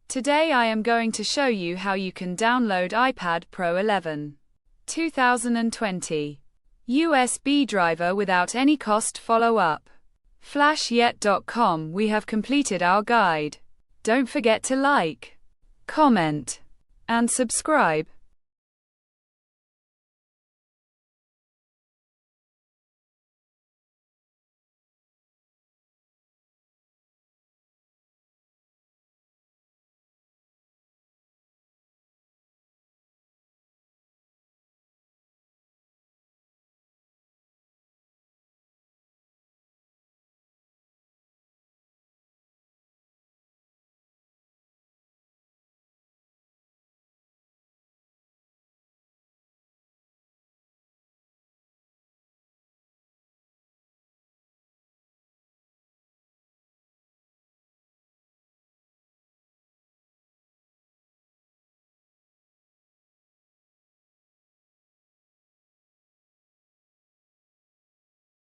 Today I am going to show you how you can download iPad Pro 11 2020 USB driver without any cost. Follow up. Flashyet.com. We have completed our guide. Don't forget to like, comment, and subscribe.